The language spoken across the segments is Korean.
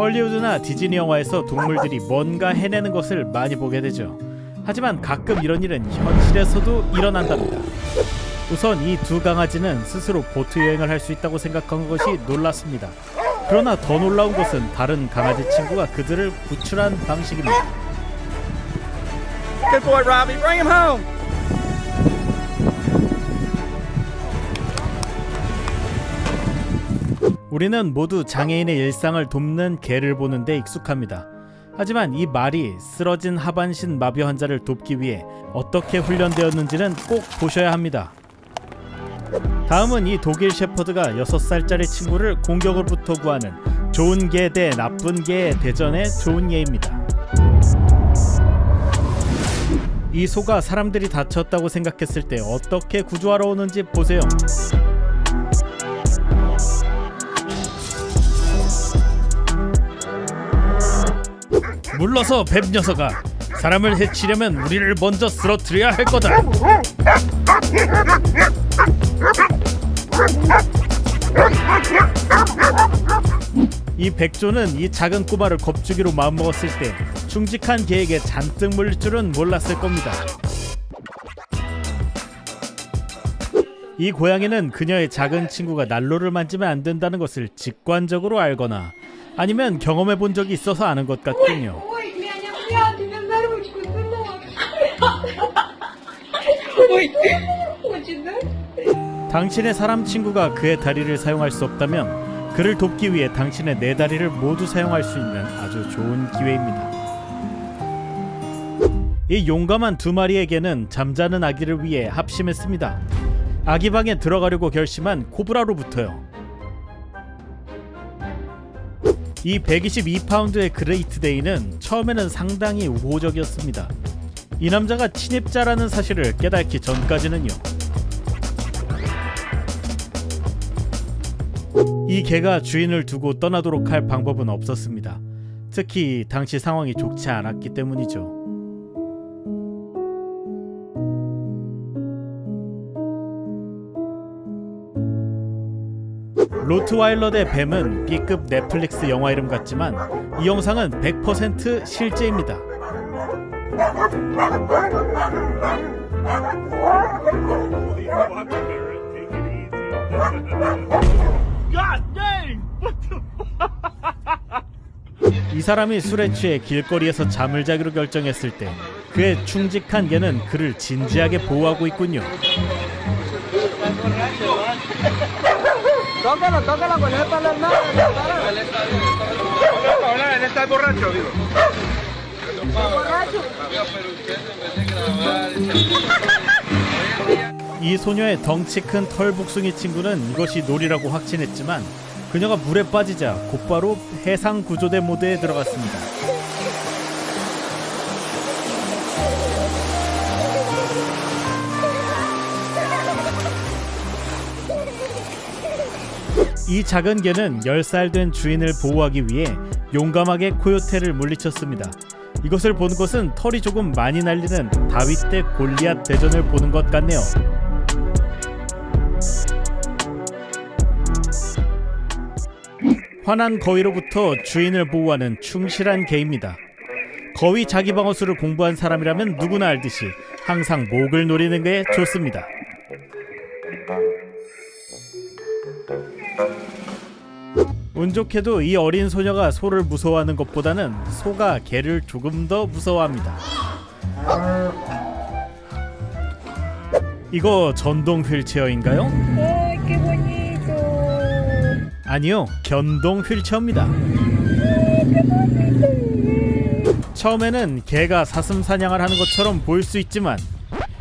헐리우드나 디즈니 영화에서 동물들이 뭔가 해내는 것을 많이 보게 되죠. 하지만 가끔 이런 일은 현실에서도 일어난답니다. 우선 이 두 강아지는 스스로 보트 여행을 할 수 있다고 생각한 것이 놀랐습니다. 그러나 더 놀라운 것은 다른 강아지 친구가 그들을 구출한 방식입니다. Good boy, Robbie. Bring him home. 우리는 모두 장애인의 일상을 돕는 개를 보는 데 익숙합니다. 하지만 이 말이 쓰러진 하반신 마비 환자를 돕기 위해 어떻게 훈련되었는지는 꼭 보셔야 합니다. 다음은 이 독일 셰퍼드가 6살짜리 친구를 공격으로부터 구하는 좋은 개 대 나쁜 개의 대전의 좋은 예입니다. 이 소가 사람들이 다쳤다고 생각했을 때 어떻게 구조하러 오는지 보세요. 물러서 뱀 녀석아, 사람을 해치려면 우리를 먼저 쓰러뜨려야 할 거다. 이 백조는 이 작은 꼬마를 겁주기로 마음먹었을 때 충직한 개에게 잔뜩 물릴 줄은 몰랐을 겁니다. 이 고양이는 그녀의 작은 친구가 난로를 만지면 안 된다는 것을 직관적으로 알거나 아니면 경험해 본 적이 있어서 아는 것 같군요. 당신의 사람 친구가 그의 다리를 사용할 수 없다면 그를 돕기 위해 당신의 네 다리를 모두 사용할 수 있는 아주 좋은 기회입니다. 이 용감한 두 마리의 개는 잠자는 아기를 위해 합심했습니다. 아기 방에 들어가려고 결심한 코브라로부터요. 이 122파운드의 그레이트데이는 처음에는 상당히 우호적이었습니다. 이 남자가 침입자라는 사실을 깨닫기 전까지는요. 이 개가 주인을 두고 떠나도록 할 방법은 없었습니다. 특히 당시 상황이 좋지 않았기 때문이죠. 로트와일러 대 뱀은 B급 넷플릭스 영화 이름 같지만 이 영상은 100% 실제입니다. 이 사람이 술에 취해 길거리에서 잠을 자기로 결정했을 때 그의 충직한 개는 그를 진지하게 보호하고 있군요. Tócalo con él para nada. Él está borracho, amigo. 이 소녀의 덩치 큰 털북숭이 친구는 이것이 놀이라고 확신했지만 그녀가 물에 빠지자 곧바로 해상 구조대 모드에 들어갔습니다. 이 작은 개는 10살 된 주인을 보호하기 위해 용감하게 코요테를 물리쳤습니다. 이것을 본 것은 털이 조금 많이 날리는 다윗 대 골리앗 대전을 보는 것 같네요. 화난 거위로부터 주인을 보호하는 충실한 개입니다. 거위 자기 방어술을 공부한 사람이라면 누구나 알듯이 항상 목을 노리는 게 좋습니다. 운 좋게도 이 어린 소녀가 소를 무서워하는 것보다는 소가 개를 조금 더 무서워합니다. 이거 전동 휠체어인가요? 아니요, 견동 휠체어입니다. 처음에는 개가 사슴 사냥을 하는 것처럼 보일 수 있지만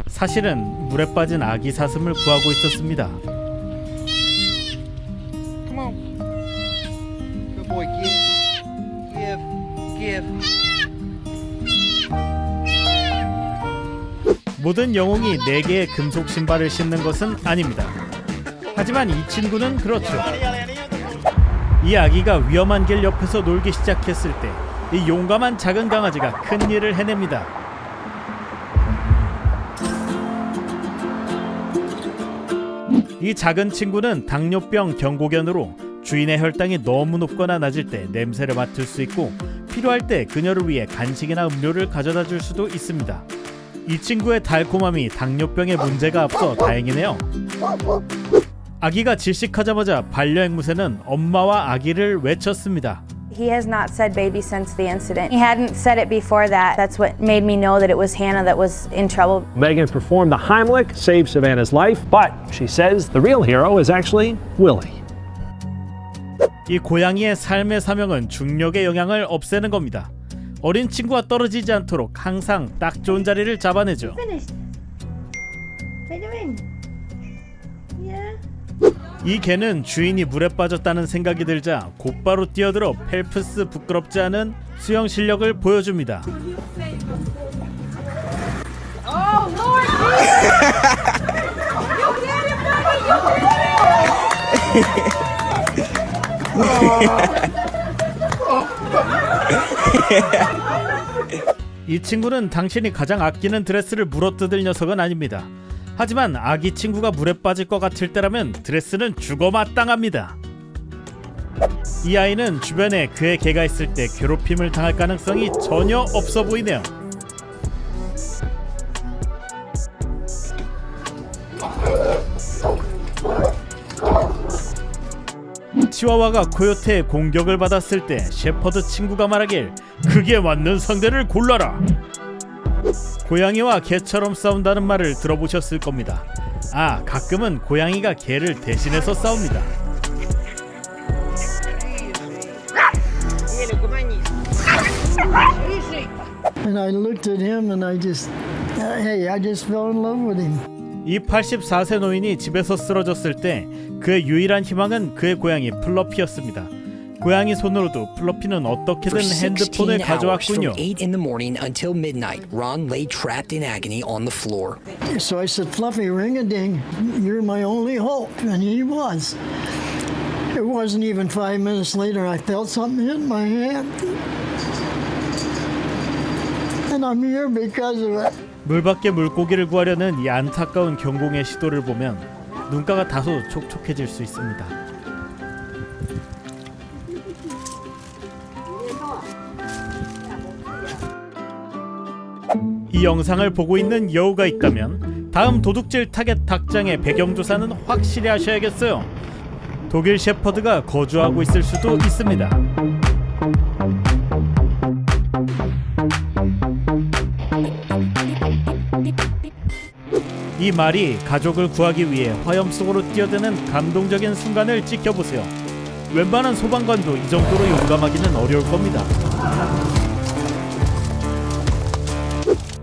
사실은 물에 빠진 아기 사슴을 구하고 있었습니다. Come on. Good boy, give. 모든 영웅이 4개의 금속 신발을 신는 것은 아닙니다. 하지만 이 친구는 그렇죠. 이 아기가 위험한 길 옆에서 놀기 시작했을 때 이 용감한 작은 강아지가 큰 일을 해냅니다. 이 작은 친구는 당뇨병 경고견으로 주인의 혈당이 너무 높거나 낮을 때 냄새를 맡을 수 있고 필요할 때 그녀를 위해 간식이나 음료를 가져다 줄 수도 있습니다. 이 친구의 달콤함이 당뇨병에 문제가 없어 다행이네요. 아기가 질식하자마자 반려앵무새는 엄마와 아기를 외쳤습니다. He has not said baby since the incident. He hadn't said it before that. That's what made me know that it was Hannah that was in trouble. Megan performed the Heimlich, saved Savannah's life, but she says the real hero is actually Willie. 이 고양이의 삶의 사명은 중력의 영향을 없애는 겁니다. 어린 친구와 떨어지지 않도록 항상 딱 좋은 자리를 잡아내죠. 이 개는 주인이 물에 빠졌다는 생각이 들자 곧바로 뛰어들어 펠프스 부끄럽지 않은 수영 실력을 보여줍니다. 이 친구는 당신이 가장 아끼는 드레스를 물어뜯을 녀석은 아닙니다. 하지만 아기 친구가 물에 빠질 것 같을 때라면 드레스는 죽어 마땅합니다. 이 아이는 주변에 그의 개가 있을 때 괴롭힘을 당할 가능성이 전혀 없어 보이네요. 치와와가 코요테의 공격을 받았을 때 셰퍼드 친구가 말하길 그게 맞는 상대를 골라라. 고양이와 개처럼 싸운다는 말을 들어보셨을 겁니다. 아, 가끔은 고양이가 개를 대신해서 싸웁니다. And I looked at him and I just fell in love with him. 이 84세 노인이 집에서 쓰러졌을 때 그의 유일한 희망은 그의 고양이 플러피였습니다. 고양이 손으로도 플러피는 어떻게든 핸드폰을 가져왔군요. From 8 in the morning until midnight, Ron lay trapped in agony on the floor. So I said, Fluffy, ring-a-ding, you're my only hope. And he was. It wasn't even 5 minutes later, I felt something hit my hand. And I'm here because of it. 물 밖에 물고기를 구하려는 이 안타까운 경공의 시도를 보면 눈가가 다소 촉촉해질 수 있습니다. 이 영상을 보고 있는 여우가 있다면 다음 도둑질 타겟 닭장의 배경조사는 확실히 하셔야겠어요. 독일 셰퍼드가 거주하고 있을 수도 있습니다. 이 말이 가족을 구하기 위해 화염 속으로 뛰어드는 감동적인 순간을 지켜보세요. 웬만한 소방관도 이 정도로 용감하기는 어려울 겁니다.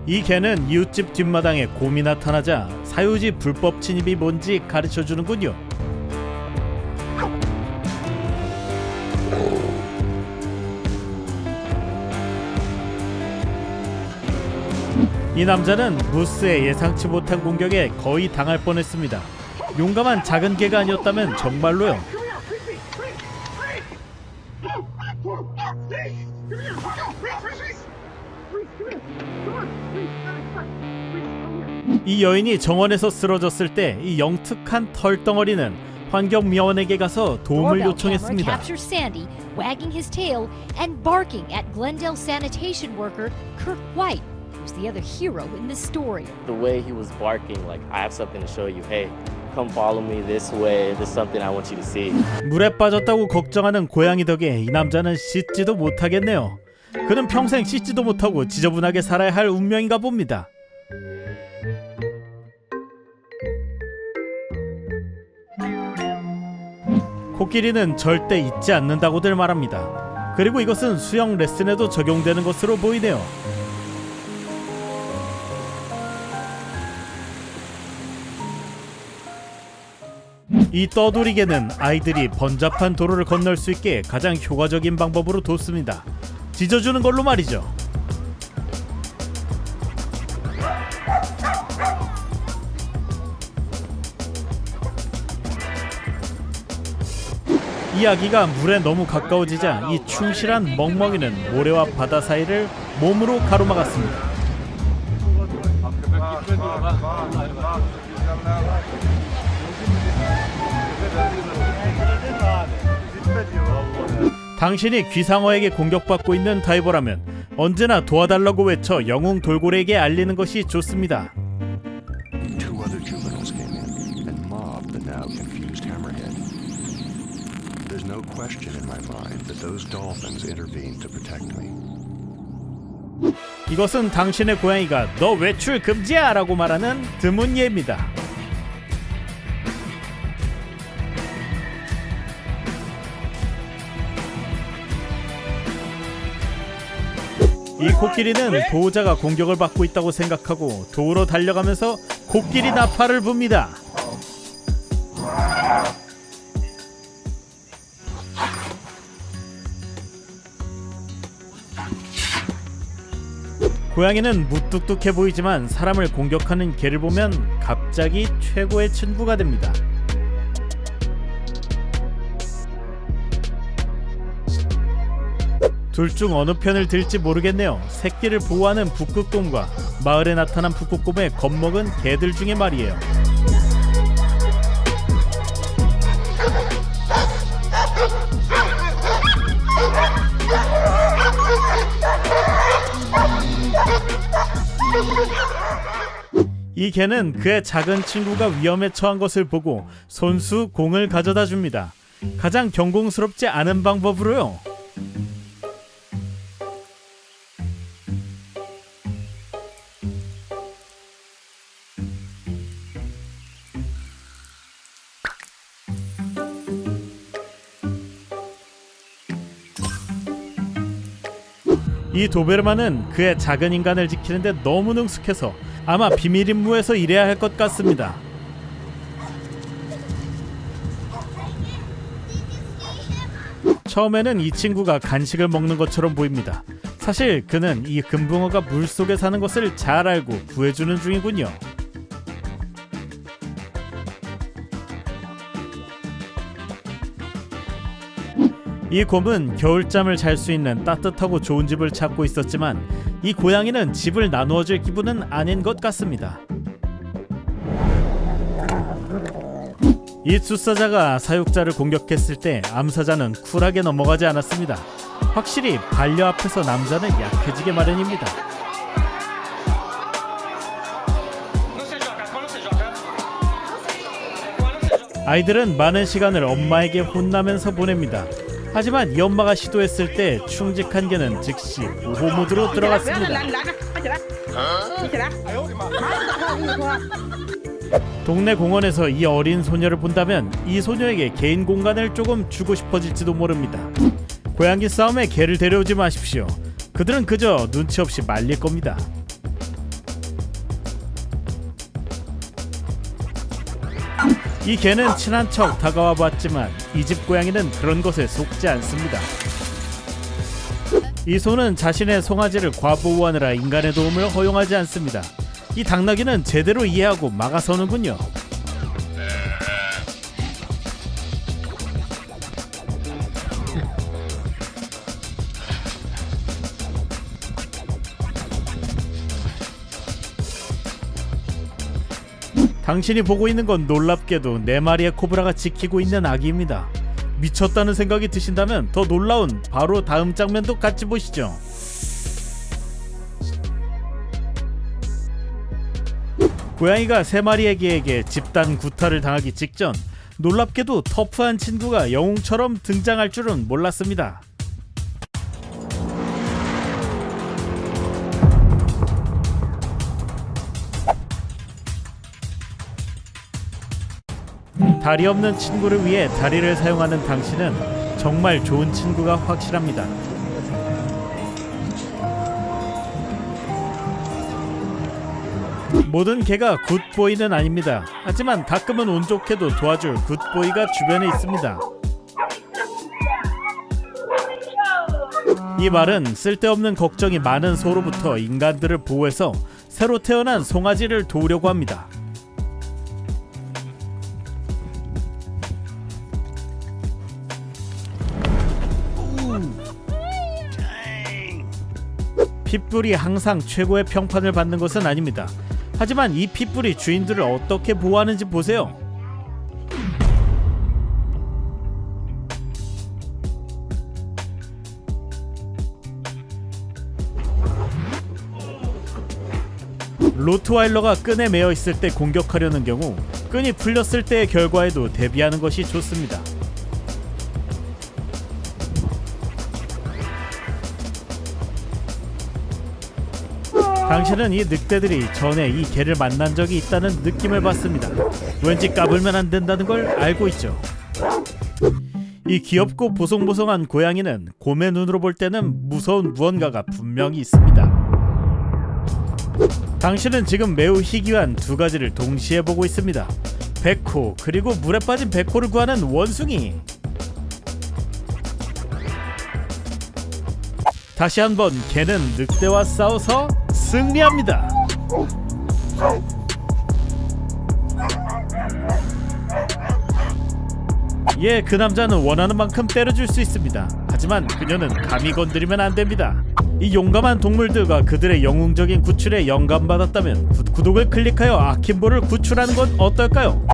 이 개는 이웃집 뒷마당에 곰이 나타나자 사유지 불법 침입이 뭔지 가르쳐주는군요. 이 남자는 무스의 예상치 못한 공격에 거의 당할 뻔했습니다. 용감한 작은 개가 아니었다면 정말로요. 이 여인이 정원에서 쓰러졌을 때 이 영특한 털덩어리는 환경미화원에게 가서 도움을 Doorbell camera 요청했습니다. captures Sandy wagging his tail and barking at Glendale sanitation worker Kirk White, who's the other hero in this story. The way he was barking, like, I have something to show you. Hey, come follow me this way. There's something I want you to see. 물에 빠졌다고 걱정하는 고양이 덕에 이 남자는 씻지도 못하겠네요. 그는 평생 씻지도 못하고 지저분하게 살아야 할 운명인가 봅니다. 코끼리는 절대 잊지 않는다고들 말합니다. 그리고 이것은 수영 레슨에도 적용되는 것으로 보이네요. 이 떠돌이개는 아이들이 번잡한 도로를 건널 수 있게 가장 효과적인 방법으로 뒀습니다. 짖어주는 걸로 말이죠. 이 아기가 물에 너무 가까워지자 이 충실한 멍멍이는 모래와 바다 사이를 몸으로 가로막았습니다. 당신이 귀상어에게 공격받고 있는 다이버라면 언제나 도와달라고 외쳐 영웅 돌고래에게 알리는 것이 좋습니다. Two other juveniles came in and mobbed the now confused hammerhead. There's no question in my mind that those dolphins intervened to protect me. 이것은 당신의 고양이가 너 외출 금지야 라고 말하는 드문 예입니다. 이 코끼리는 보호자가 공격을 받고 있다고 생각하고 도우러 달려가면서 코끼리 나팔을 붑니다. 고양이는 무뚝뚝해 보이지만 사람을 공격하는 개를 보면 갑자기 최고의 친구가 됩니다. 둘 중 어느 편을 들지 모르겠네요. 새끼를 보호하는 북극곰과 마을에 나타난 북극곰에 겁먹은 개들 중에 말이에요. 이 개는 그의 작은 친구가 위험에 처한 것을 보고 손수 공을 가져다 줍니다. 가장 경공스럽지 않은 방법으로요. 이 도베르만은 그의 작은 인간을 지키는데 너무 능숙해서 아마 비밀 임무에서 일해야 할 것 같습니다. 처음에는 이 친구가 간식을 먹는 것처럼 보입니다. 사실 그는 이 금붕어가 물속에 사는 것을 잘 알고 구해주는 중이군요. 이 곰은 겨울잠을 잘 수 있는 따뜻하고 좋은 집을 찾고 있었지만 이 고양이는 집을 나누어줄 기분은 아닌 것 같습니다. 이 투사자가 사육자를 공격했을 때 암사자는 쿨하게 넘어가지 않았습니다. 확실히 반려 앞에서 남자는 약해지게 마련입니다. 아이들은 많은 시간을 엄마에게 혼나면서 보냅니다. 하지만 이 엄마가 시도했을 때 충직한 개는 즉시 보호 모드로 들어갔습니다. 동네 공원에서 이 어린 소녀를 본다면 이 소녀에게 개인 공간을 조금 주고 싶어질지도 모릅니다. 고양이 싸움에 개를 데려오지 마십시오. 그들은 그저 눈치 없이 말릴 겁니다. 이 개는 친한 척 다가와 봤지만 이 집 고양이는 그런 것에 속지 않습니다. 이 소는 자신의 송아지를 과보호하느라 인간의 도움을 허용하지 않습니다. 이 당나귀는 제대로 이해하고 막아서는군요. 당신이 보고 있는 건 놀랍게도 4마리의 코브라가 지키고 있는 아기입니다. 미쳤다는 생각이 드신다면 더 놀라운 바로 다음 장면도 같이 보시죠. 고양이가 3마리의 개에게 집단 구타를 당하기 직전 놀랍게도 터프한 친구가 영웅처럼 등장할 줄은 몰랐습니다. 다리 없는 친구를 위해 다리를 사용하는 당신은 정말 좋은 친구가 확실합니다. 모든 개가 굿보이는 아닙니다. 하지만 가끔은 운 좋게도 도와줄 굿보이가 주변에 있습니다. 이 말은 쓸데없는 걱정이 많은 소로부터 인간들을 보호해서 새로 태어난 송아지를 도우려고 합니다. 핏불이 항상 최고의 평판을 받는 것은 아닙니다. 하지만 이 핏불이 주인들을 어떻게 보호하는지 보세요. 로트와일러가 끈에 매어 있을 때 공격하려는 경우 끈이 풀렸을 때의 결과에도 대비하는 것이 좋습니다. 당신은 이 늑대들이 전에 이 개를 만난 적이 있다는 느낌을 받습니다. 왠지 까불면 안 된다는 걸 알고 있죠. 이 귀엽고 보송보송한 고양이는 곰의 눈으로 볼 때는 무서운 무언가가 분명히 있습니다. 당신은 지금 매우 희귀한 두 가지를 동시에 보고 있습니다. 백호 그리고 물에 빠진 백호를 구하는 원숭이. 다시 한번 개는 늑대와 싸워서 승리합니다. 예, 그 남자는 원하는 만큼 때려줄 수 있습니다. 하지만 그녀는 감히 건드리면 안 됩니다. 이 용감한 동물들과 그들의 영웅적인 구출에 영감받았다면 구독을 클릭하여 아킴보를 구출하는 건 어떨까요?